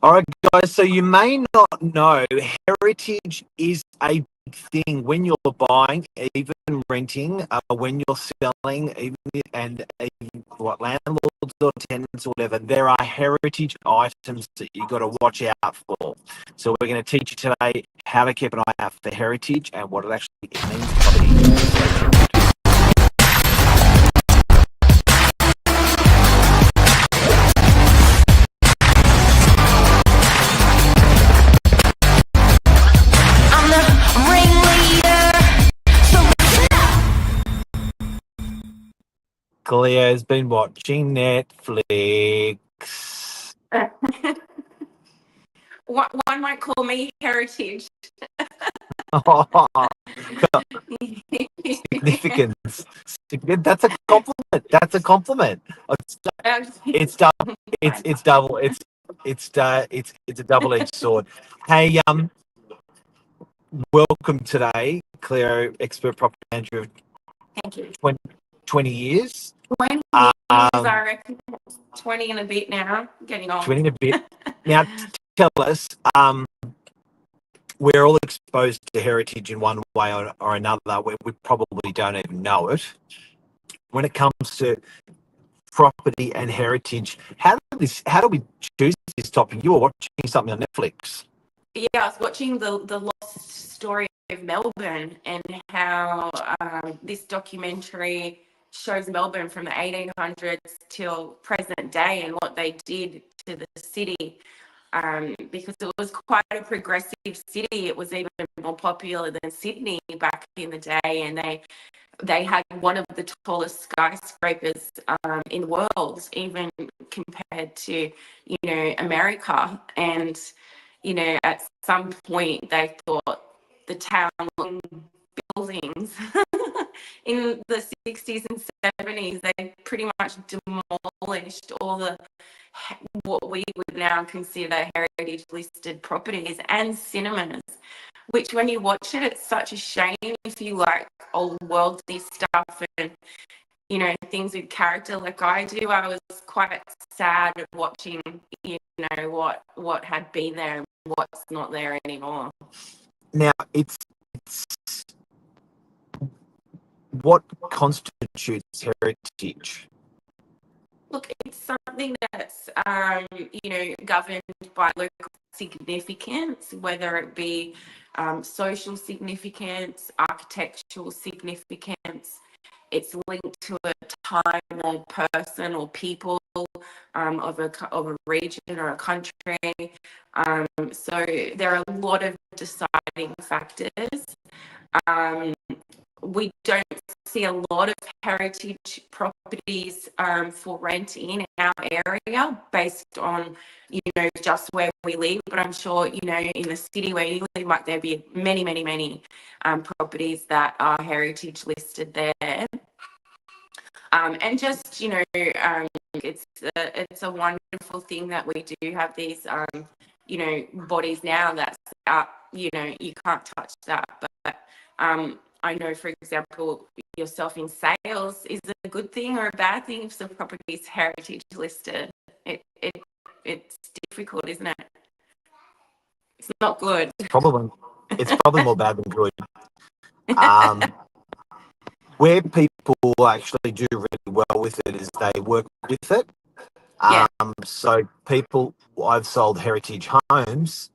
All right, guys. So you may not know, heritage is a big thing when you're buying, even renting, when you're selling, even and even what landlords or tenants or whatever. There are heritage items that you got to watch out for. So we're going to teach you today how to keep an eye out for heritage and what it actually means for property. Stay tuned. I'm the ringleader. So Cleo's been watching Netflix. One might call me heritage. Significance. That's a compliment. That's a compliment. It's double. It's double. It's a double-edged sword. Hey, welcome today, Cleo, expert property manager of Thank you. 20 years. 20 years, I reckon. 20 and a bit now, getting on. 20 and a bit. Now, tell us, we're all exposed to heritage in one way or another. We probably don't even know it. When it comes to property and heritage, how do we choose this topic? You were watching something on Netflix. Yeah, I was watching the lost story of Melbourne and how this documentary shows Melbourne from the 1800s till present day and what they did to the city. Because it was quite a progressive city. It was even more popular than Sydney back in the day, and they had one of the tallest skyscrapers in the world, even compared to, America. And, at some point they thought the town buildings in the 60s and 70s, they pretty much demolished all the what we would now consider heritage listed properties and cinemas, which when you watch it, it's such a shame if you like old worldly stuff and, things with character like I do. I was quite sad at watching, what had been there and what's not there anymore. Now, it's what constitutes heritage? Look, it's something that's, governed by local significance, whether it be social significance, architectural significance. It's linked to a time or person or people of a region or a country. So there are a lot of deciding factors. We don't see a lot of heritage properties for rent in our area based on, just where we live. But I'm sure, in the city where you live, might there be many, many, many properties that are heritage listed there. And just, it's a wonderful thing that we do have these, bodies now that's up, you can't touch that. But I know, for example, yourself in sales, is it a good thing or a bad thing if the property is heritage listed? It's difficult, isn't it? It's not good. It's probably more bad than good. Where people actually do really well with it is they work with it. Yeah. So I've sold heritage homes.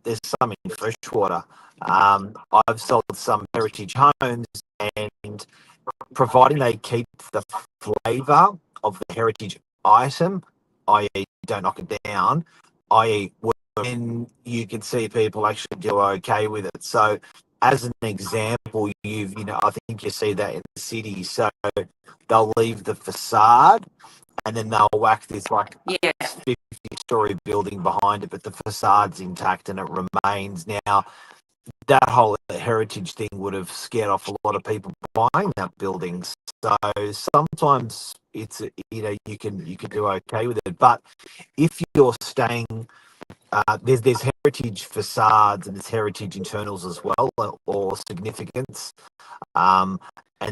There's some in Freshwater. I've sold some heritage homes, and providing they keep the flavour of the heritage item, i.e. don't knock it down, i.e. when you can see people actually do okay with it. So as an example, I think you see that in the city. So they'll leave the facade and then they'll whack this 50-story building behind it, but the facade's intact and it remains. Now, that whole heritage thing would have scared off a lot of people buying that building. So sometimes it's, you can do okay with it. But if you're staying, there's heritage facades and there's heritage internals as well, or significance. And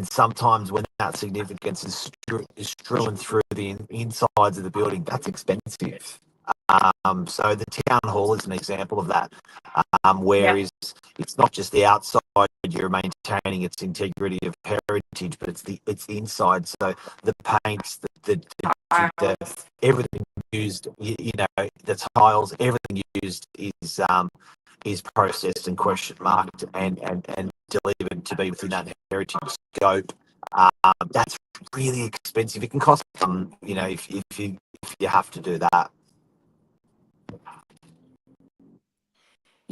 sometimes when that significance is strewn through the insides of the building, that's expensive. So the town hall is an example of that, where Yep. it's not just the outside you're maintaining its integrity of heritage, but it's the inside. So the paints, the everything used, the tiles, everything used is processed and question marked and delivered to be within that heritage scope. That's really expensive. It can cost if you have to do that.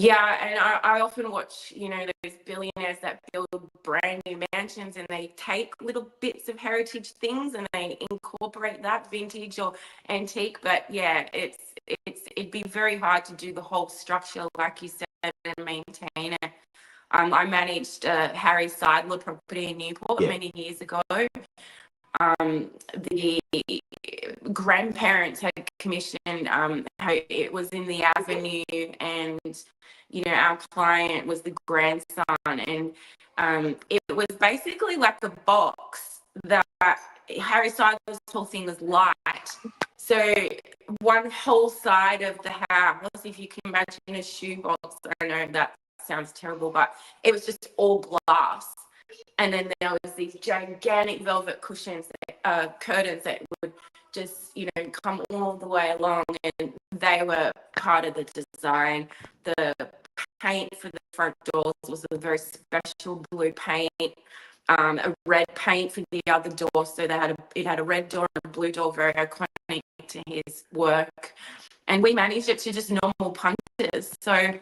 Yeah, and I often watch, those billionaires that build brand new mansions and they take little bits of heritage things and they incorporate that vintage or antique. But yeah, it'd be very hard to do the whole structure, like you said, and maintain it. I managed Harry Seidler property in Newport many years ago. The grandparents had commissioned how it was in the avenue, and our client was the grandson, and it was basically like a box that Harry Seidler's whole thing was light. So one whole side of the house, if you can imagine a shoebox, I know that sounds terrible, but it was just all glass. And then there was these gigantic velvet cushions, curtains that would just, come all the way along, and they were part of the design. The paint for the front doors was a very special blue paint, a red paint for the other door. So it had a red door and a blue door, very iconic to his work. And we managed it to just normal punches. So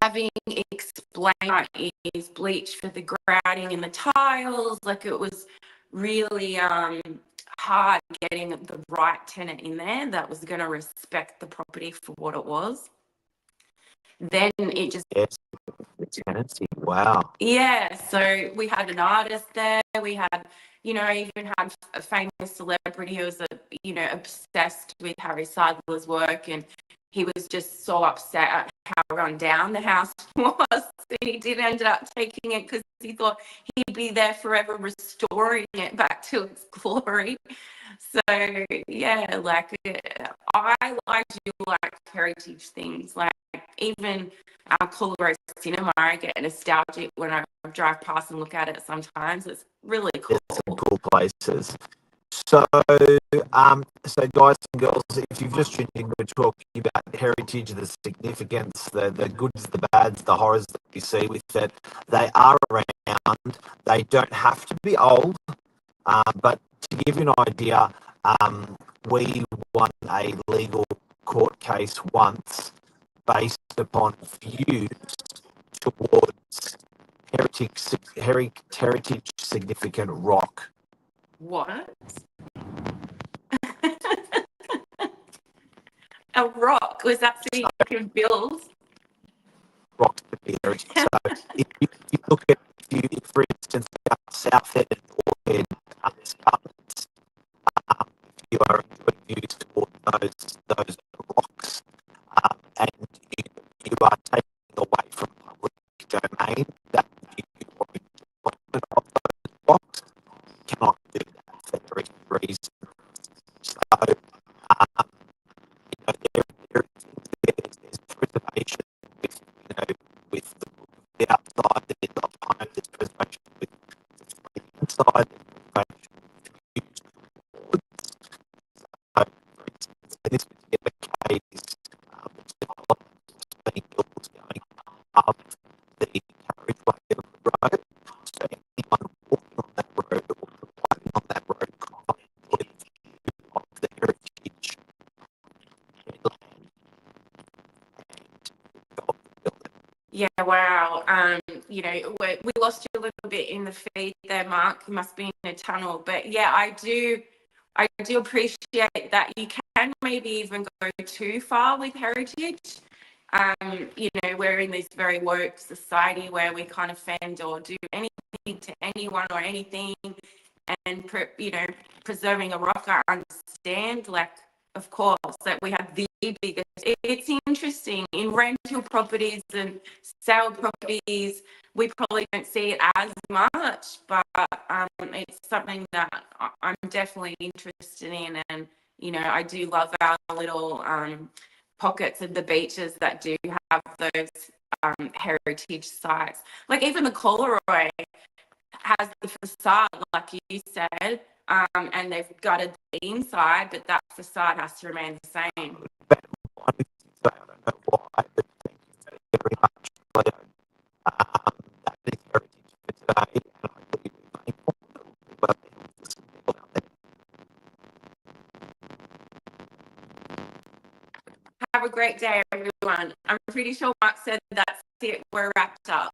having explained that is bleach for the grouting and the tiles, like it was really hard getting the right tenant in there that was going to respect the property for what it was. Then it just the tenancy. Wow. Yeah, so we had an artist there. We had, even had a famous celebrity who was, obsessed with Harry Seidler's work, and he was just so upset at how run down the house was. And he did end up taking it because he thought he'd be there forever restoring it back to its glory. So yeah, I do like heritage things, like even our Coolabro Cinema. I get nostalgic when I drive past and look at it sometimes. It's really cool. There's some cool places. So, guys and girls, if you've just tuned in, we're talking about heritage, the significance, the goods, the bads, the horrors that we see with it. They are around. They don't have to be old, but to give you an idea, we won a legal court case once based upon views towards heritage significant rock. What? A rock? Was that so you can build? Rocks to be heritage. So if you look at, for instance, South Head or Head escarpments, if you are views towards those rocks, and you are taking away from public domain that view or employment of those rocks, cannot do that for various reasons. So, there's preservation with the outside, there's not home, there's preservation with the inside, there's preservation with so, for instance, in this particular case, the development is being built going up the carriageway of the road. So anyone walking on that road or driving on that road can't enjoy the view of the heritage land Yeah, wow. We lost you a little bit in the feed there, Mark. You must be in a tunnel. But yeah, I do appreciate that you can maybe even go too far with heritage. We're in this very woke society where we kind of offend or do anything to anyone or anything, and preserving a rock, I understand, like, of course, that we have the biggest. It's interesting in rental properties and sale properties, we probably don't see it as much, but it's something that I'm definitely interested in, and You know, I do love our little pockets of the beaches that do have those heritage sites. Like even the Coleroy has the facade, like you said, and they've got a inside, but that facade has to remain the same. I don't know why, but thank you very much, Leo. That is heritage for today, and I believe we're thankful that we'll be able to some people out there. Have a great day, everyone. I'm pretty sure Mark said that's it. We're wrapped up.